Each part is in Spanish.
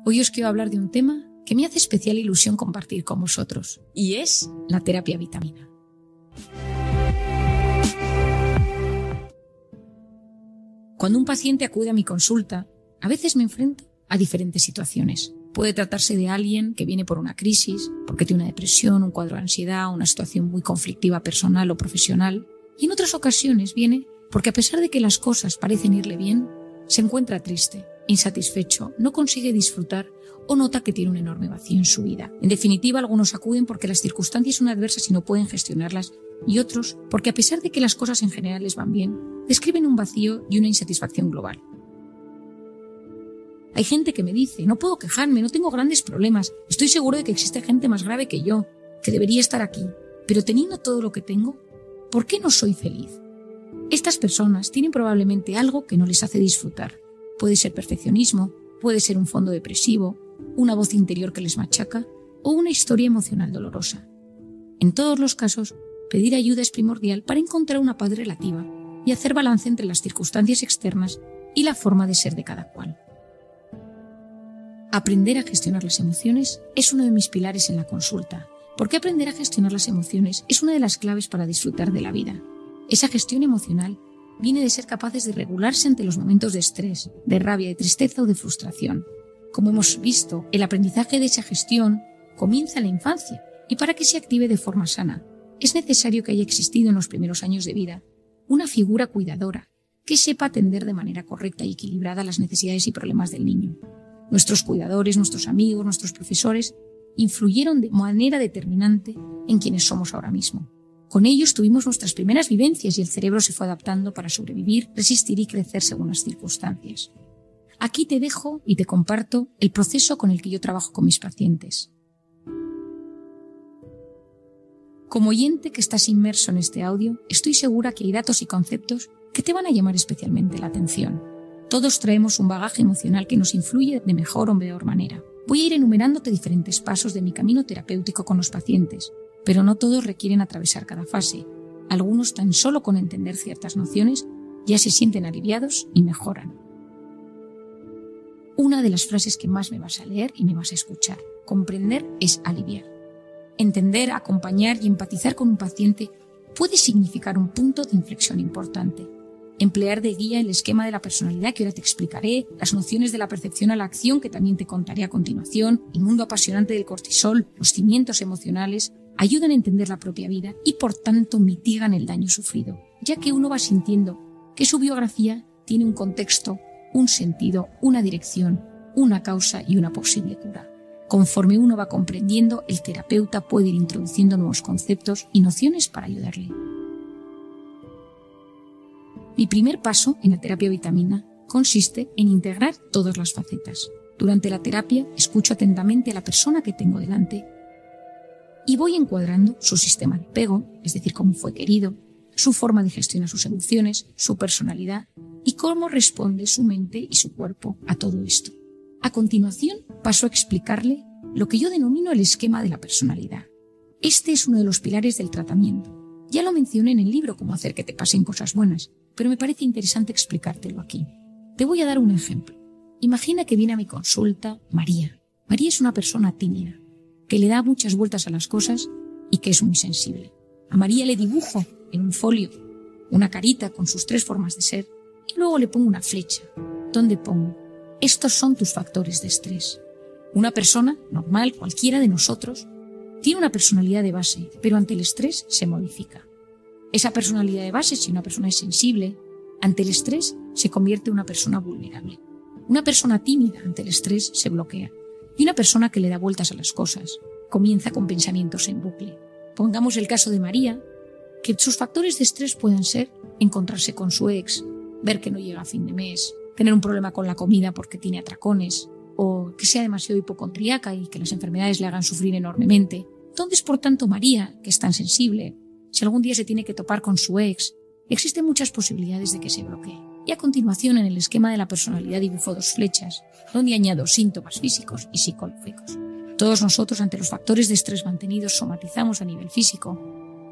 Hoy os quiero hablar de un tema que me hace especial ilusión compartir con vosotros, y es la terapia vitamina. Cuando un paciente acude a mi consulta, a veces me enfrento a diferentes situaciones. Puede tratarse de alguien que viene por una crisis, porque tiene una depresión, un cuadro de ansiedad, una situación muy conflictiva personal o profesional. Y en otras ocasiones viene porque a pesar de que las cosas parecen irle bien, se encuentra triste, insatisfecho, no consigue disfrutar o nota que tiene un enorme vacío en su vida. En definitiva, algunos acuden porque las circunstancias son adversas y no pueden gestionarlas, y otros porque a pesar de que las cosas en general les van bien, describen un vacío y una insatisfacción global. Hay gente que me dice, no puedo quejarme, no tengo grandes problemas, estoy seguro de que existe gente más grave que yo, que debería estar aquí, pero teniendo todo lo que tengo, ¿por qué no soy feliz? Estas personas tienen probablemente algo que no les hace disfrutar. Puede ser perfeccionismo, puede ser un fondo depresivo, una voz interior que les machaca o una historia emocional dolorosa. En todos los casos, pedir ayuda es primordial para encontrar una paz relativa y hacer balance entre las circunstancias externas y la forma de ser de cada cual. Aprender a gestionar las emociones es uno de mis pilares en la consulta, porque aprender a gestionar las emociones es una de las claves para disfrutar de la vida. Esa gestión emocional viene de ser capaces de regularse ante los momentos de estrés, de rabia, de tristeza o de frustración. Como hemos visto, el aprendizaje de esa gestión comienza en la infancia y para que se active de forma sana, es necesario que haya existido en los primeros años de vida una figura cuidadora que sepa atender de manera correcta y equilibrada las necesidades y problemas del niño. Nuestros cuidadores, nuestros amigos, nuestros profesores influyeron de manera determinante en quienes somos ahora mismo. Con ellos tuvimos nuestras primeras vivencias y el cerebro se fue adaptando para sobrevivir, resistir y crecer según las circunstancias. Aquí te dejo y te comparto el proceso con el que yo trabajo con mis pacientes. Como oyente que estás inmerso en este audio, estoy segura que hay datos y conceptos que te van a llamar especialmente la atención. Todos traemos un bagaje emocional que nos influye de mejor o peor manera. Voy a ir enumerándote diferentes pasos de mi camino terapéutico con los pacientes, pero no todos requieren atravesar cada fase. Algunos tan solo con entender ciertas nociones ya se sienten aliviados y mejoran. Una de las frases que más me vas a leer y me vas a escuchar. Comprender es aliviar. Entender, acompañar y empatizar con un paciente puede significar un punto de inflexión importante. Emplear de guía el esquema de la personalidad que ahora te explicaré, las nociones de la percepción a la acción que también te contaré a continuación, el mundo apasionante del cortisol, los cimientos emocionales, ayudan a entender la propia vida y por tanto mitigan el daño sufrido, ya que uno va sintiendo que su biografía tiene un contexto, un sentido, una dirección, una causa y una posible cura. Conforme uno va comprendiendo, el terapeuta puede ir introduciendo nuevos conceptos y nociones para ayudarle. Mi primer paso en la terapia vitamina consiste en integrar todas las facetas. Durante la terapia escucho atentamente a la persona que tengo delante y voy encuadrando su sistema de apego, es decir, cómo fue querido, su forma de gestionar sus emociones, su personalidad y cómo responde su mente y su cuerpo a todo esto. A continuación paso a explicarle lo que yo denomino el esquema de la personalidad. Este es uno de los pilares del tratamiento. Ya lo mencioné en el libro cómo hacer que te pasen cosas buenas, pero me parece interesante explicártelo aquí. Te voy a dar un ejemplo. Imagina que viene a mi consulta María. María es una persona tímida, que le da muchas vueltas a las cosas y que es muy sensible. A María le dibujo en un folio una carita con sus 3 formas de ser y luego le pongo una flecha donde pongo: estos son tus factores de estrés. Una persona normal, cualquiera de nosotros, tiene una personalidad de base, pero ante el estrés se modifica. Esa personalidad de base, si una persona es sensible, ante el estrés se convierte en una persona vulnerable. Una persona tímida ante el estrés se bloquea. Y una persona que le da vueltas a las cosas comienza con pensamientos en bucle. Pongamos el caso de María, que sus factores de estrés pueden ser encontrarse con su ex, ver que no llega a fin de mes, tener un problema con la comida porque tiene atracones, o que sea demasiado hipocondríaca y que las enfermedades le hagan sufrir enormemente. Entonces, por tanto, María, que es tan sensible, si algún día se tiene que topar con su ex, existen muchas posibilidades de que se bloquee. Y a continuación, en el esquema de la personalidad dibujo 2 flechas, donde añado síntomas físicos y psicológicos. Todos nosotros, ante los factores de estrés mantenidos, somatizamos a nivel físico.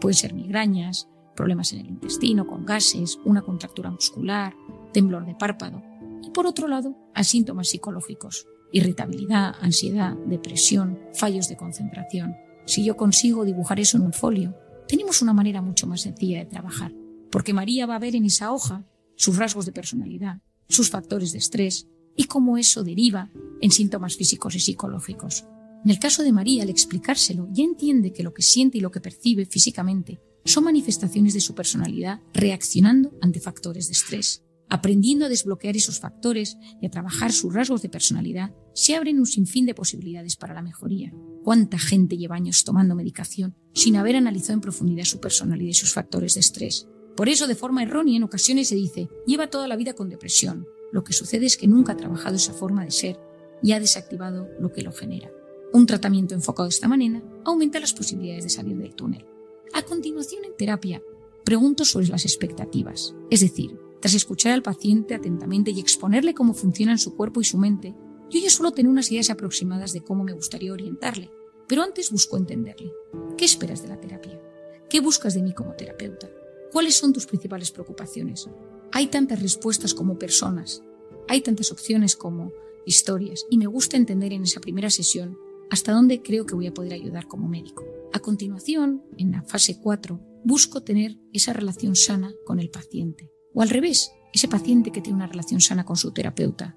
Pueden ser migrañas, problemas en el intestino con gases, una contractura muscular, temblor de párpado. y por otro lado a síntomas psicológicos, irritabilidad, ansiedad, depresión, fallos de concentración. Si yo consigo dibujar eso en un folio, tenemos una manera mucho más sencilla de trabajar, porque María va a ver en esa hoja sus rasgos de personalidad, sus factores de estrés y cómo eso deriva en síntomas físicos y psicológicos. En el caso de María, al explicárselo, ya entiende que lo que siente y lo que percibe físicamente son manifestaciones de su personalidad reaccionando ante factores de estrés. Aprendiendo a desbloquear esos factores y a trabajar sus rasgos de personalidad, se abren un sinfín de posibilidades para la mejoría. ¿Cuánta gente lleva años tomando medicación sin haber analizado en profundidad su personalidad y sus factores de estrés? Por eso, de forma errónea, en ocasiones se dice, lleva toda la vida con depresión. Lo que sucede es que nunca ha trabajado esa forma de ser y ha desactivado lo que lo genera. Un tratamiento enfocado de esta manera aumenta las posibilidades de salir del túnel. A continuación, en terapia, pregunto sobre las expectativas. Es decir, tras escuchar al paciente atentamente y exponerle cómo funcionan su cuerpo y su mente, yo ya suelo tener unas ideas aproximadas de cómo me gustaría orientarle, pero antes busco entenderle. ¿Qué esperas de la terapia? ¿Qué buscas de mí como terapeuta? ¿Cuáles son tus principales preocupaciones? Hay tantas respuestas como personas, hay tantas opciones como historias, y me gusta entender en esa primera sesión hasta dónde creo que voy a poder ayudar como médico. A continuación, en la fase 4, busco tener esa relación sana con el paciente. O al revés, ese paciente que tiene una relación sana con su terapeuta.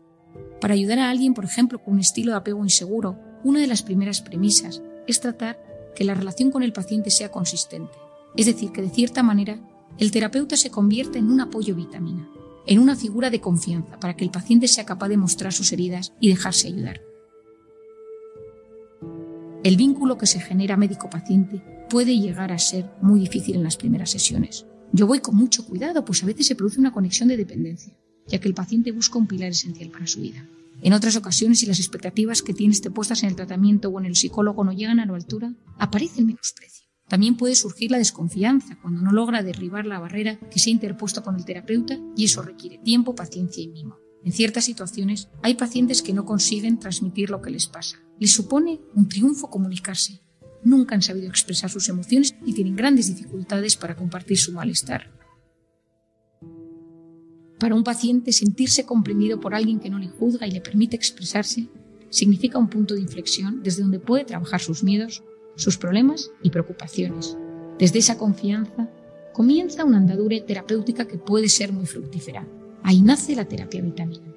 Para ayudar a alguien, por ejemplo, con un estilo de apego inseguro, una de las primeras premisas es tratar que la relación con el paciente sea consistente. Es decir, que de cierta manera el terapeuta se convierta en un apoyo vitamina, en una figura de confianza para que el paciente sea capaz de mostrar sus heridas y dejarse ayudar. El vínculo que se genera médico-paciente puede llegar a ser muy difícil en las primeras sesiones. Yo voy con mucho cuidado, pues a veces se produce una conexión de dependencia, ya que el paciente busca un pilar esencial para su vida. En otras ocasiones, si las expectativas que tienes puestas en el tratamiento o en el psicólogo no llegan a la altura, aparece el menosprecio. También puede surgir la desconfianza cuando no logra derribar la barrera que se ha interpuesto con el terapeuta, y eso requiere tiempo, paciencia y mimo. En ciertas situaciones hay pacientes que no consiguen transmitir lo que les pasa. Les supone un triunfo comunicarse. Nunca han sabido expresar sus emociones y tienen grandes dificultades para compartir su malestar. Para un paciente, sentirse comprendido por alguien que no le juzga y le permite expresarse significa un punto de inflexión desde donde puede trabajar sus miedos, sus problemas y preocupaciones. Desde esa confianza comienza una andadura terapéutica que puede ser muy fructífera. Ahí nace la terapia vitamina.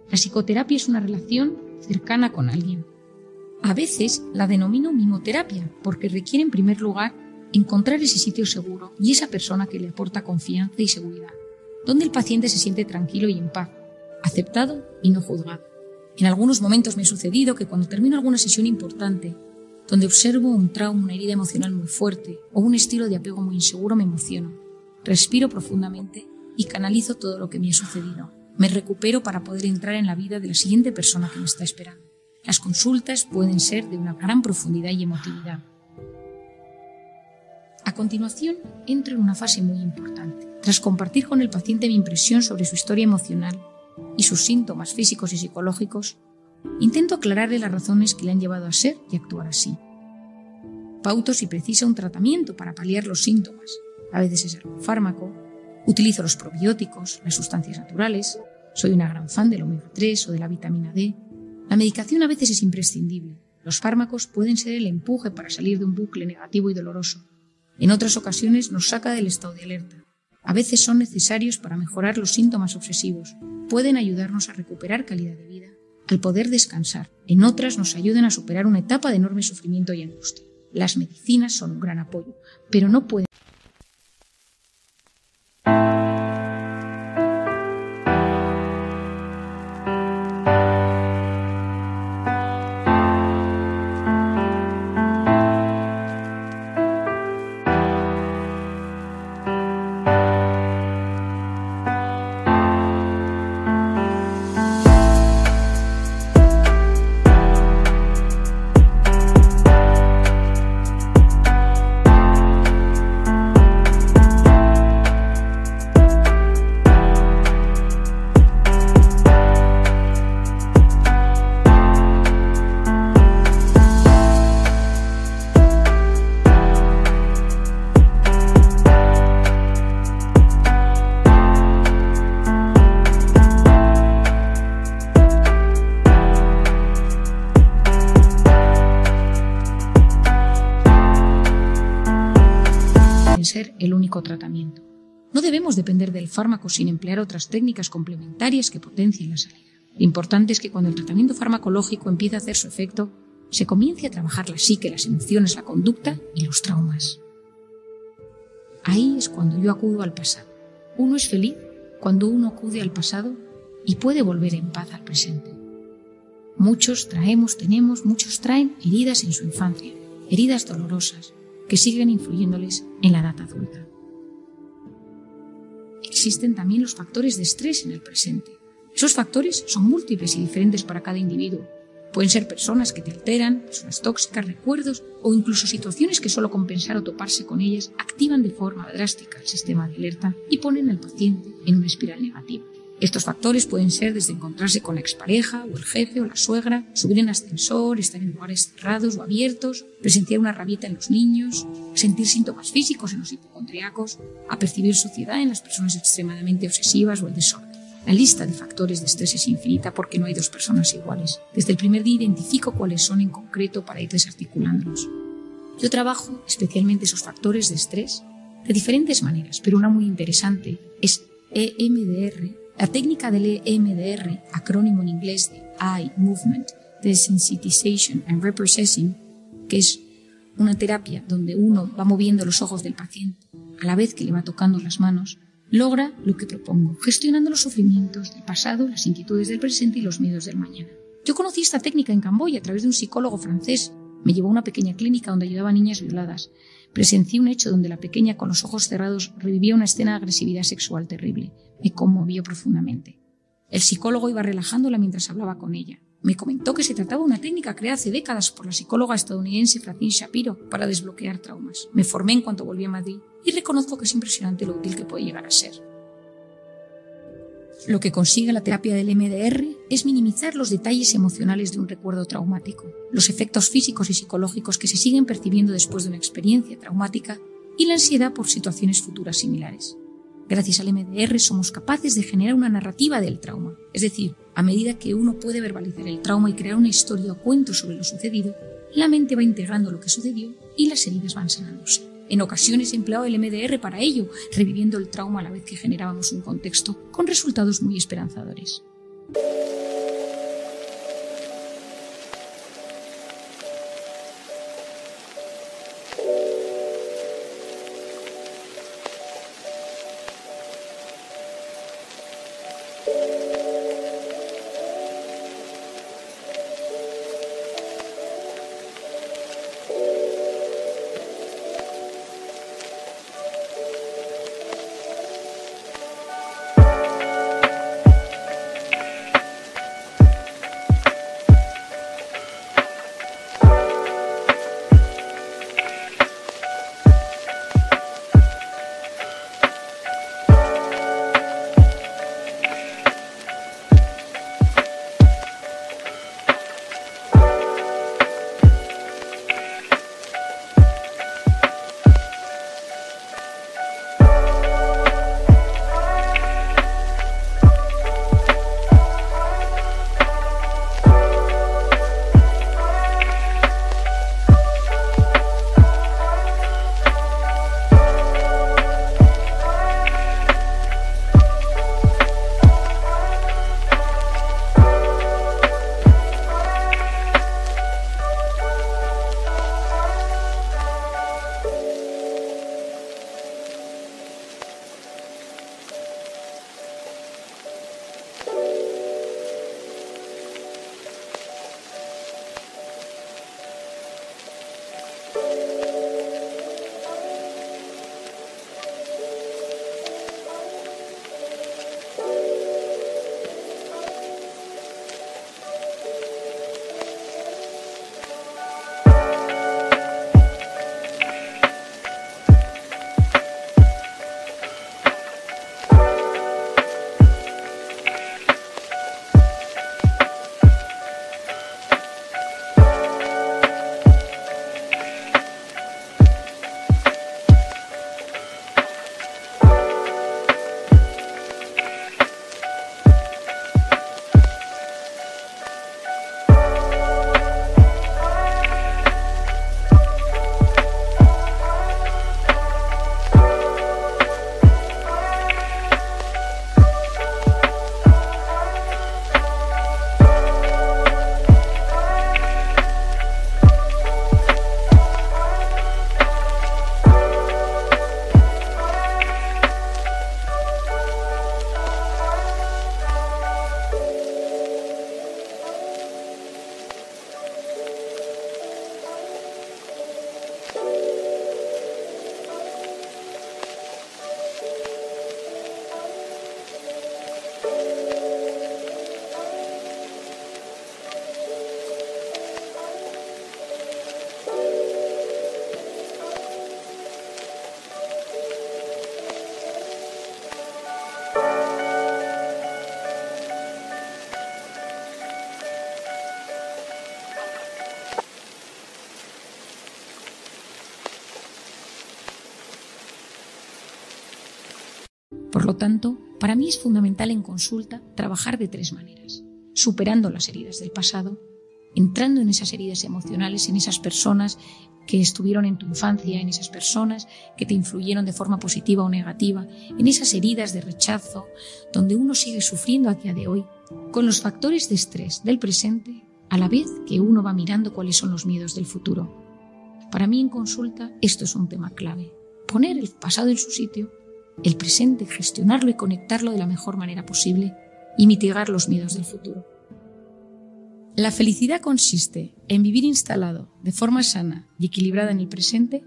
La psicoterapia es una relación cercana con alguien. A veces la denomino mimoterapia porque requiere en primer lugar encontrar ese sitio seguro y esa persona que le aporta confianza y seguridad, donde el paciente se siente tranquilo y en paz, aceptado y no juzgado. En algunos momentos me ha sucedido que cuando termino alguna sesión importante, donde observo un trauma, una herida emocional muy fuerte o un estilo de apego muy inseguro, me emociono. Respiro profundamente y canalizo todo lo que me ha sucedido. Me recupero para poder entrar en la vida de la siguiente persona que me está esperando. Las consultas pueden ser de una gran profundidad y emotividad. A continuación, entro en una fase muy importante. Tras compartir con el paciente mi impresión sobre su historia emocional y sus síntomas físicos y psicológicos, intento aclararle las razones que le han llevado a ser y actuar así. Pauto si precisa un tratamiento para paliar los síntomas. A veces es algún fármaco. Utilizo los probióticos, las sustancias naturales. Soy una gran fan del omega 3 o de la vitamina D. La medicación a veces es imprescindible. Los fármacos pueden ser el empuje para salir de un bucle negativo y doloroso. En otras ocasiones nos saca del estado de alerta. A veces son necesarios para mejorar los síntomas obsesivos. Pueden ayudarnos a recuperar calidad de vida, al poder descansar. En otras nos ayudan a superar una etapa de enorme sufrimiento y angustia. Las medicinas son un gran apoyo, pero no pueden único tratamiento. No debemos depender del fármaco sin emplear otras técnicas complementarias que potencien la salida. Lo importante es que cuando el tratamiento farmacológico empiece a hacer su efecto, se comience a trabajar la psique, las emociones, la conducta y los traumas. Ahí es cuando yo acudo al pasado. Uno es feliz cuando uno acude al pasado y puede volver en paz al presente. Muchos traen heridas en su infancia, heridas dolorosas que siguen influyéndoles en la edad adulta. Existen también los factores de estrés en el presente. Esos factores son múltiples y diferentes para cada individuo. Pueden ser personas que te alteran, personas tóxicas, recuerdos o incluso situaciones que solo con pensar o toparse con ellas activan de forma drástica el sistema de alerta y ponen al paciente en una espiral negativa. Estos factores pueden ser desde encontrarse con la expareja o el jefe o la suegra, subir en ascensor, estar en lugares cerrados o abiertos, presenciar una rabieta en los niños, sentir síntomas físicos en los hipocondríacos, a percibir suciedad en las personas extremadamente obsesivas o el desorden. La lista de factores de estrés es infinita porque no hay dos personas iguales. Desde el primer día identifico cuáles son en concreto para ir desarticulándolos. Yo trabajo especialmente esos factores de estrés de diferentes maneras, pero una muy interesante es EMDR. La técnica del EMDR, acrónimo en inglés de Eye Movement Desensitization and Reprocessing, que es una terapia donde uno va moviendo los ojos del paciente a la vez que le va tocando las manos, logra lo que propongo, gestionando los sufrimientos del pasado, las inquietudes del presente y los miedos del mañana. Yo conocí esta técnica en Camboya a través de un psicólogo francés. Me llevó a una pequeña clínica donde ayudaba a niñas violadas. Presencié un hecho donde la pequeña, con los ojos cerrados, revivía una escena de agresividad sexual terrible. Me conmovió profundamente. El psicólogo iba relajándola mientras hablaba con ella. Me comentó que se trataba de una técnica creada hace décadas por la psicóloga estadounidense Francine Shapiro para desbloquear traumas. Me formé en cuanto volví a Madrid y reconozco que es impresionante lo útil que puede llegar a ser. Lo que consigue la terapia del MDR es minimizar los detalles emocionales de un recuerdo traumático, los efectos físicos y psicológicos que se siguen percibiendo después de una experiencia traumática y la ansiedad por situaciones futuras similares. Gracias al MDR somos capaces de generar una narrativa del trauma, es decir, a medida que uno puede verbalizar el trauma y crear una historia o cuento sobre lo sucedido, la mente va integrando lo que sucedió y las heridas van sanándose. En ocasiones he empleado el MDR para ello, reviviendo el trauma a la vez que generábamos un contexto con resultados muy esperanzadores. lo tanto, para mí es fundamental en consulta trabajar de 3 maneras: superando las heridas del pasado, entrando en esas heridas emocionales, en esas personas que estuvieron en tu infancia, en esas personas que te influyeron de forma positiva o negativa, en esas heridas de rechazo, donde uno sigue sufriendo a día de hoy, con los factores de estrés del presente, a la vez que uno va mirando cuáles son los miedos del futuro. Para mí en consulta esto es un tema clave: poner el pasado en su sitio, el presente, gestionarlo y conectarlo de la mejor manera posible y mitigar los miedos del futuro. La felicidad consiste en vivir instalado de forma sana y equilibrada en el presente,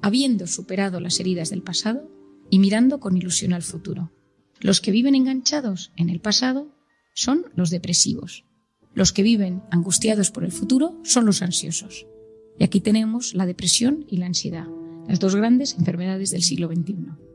habiendo superado las heridas del pasado y mirando con ilusión al futuro. Los que viven enganchados en el pasado son los depresivos. Los que viven angustiados por el futuro son los ansiosos. Y aquí tenemos la depresión y la ansiedad, las 2 grandes enfermedades del siglo XXI.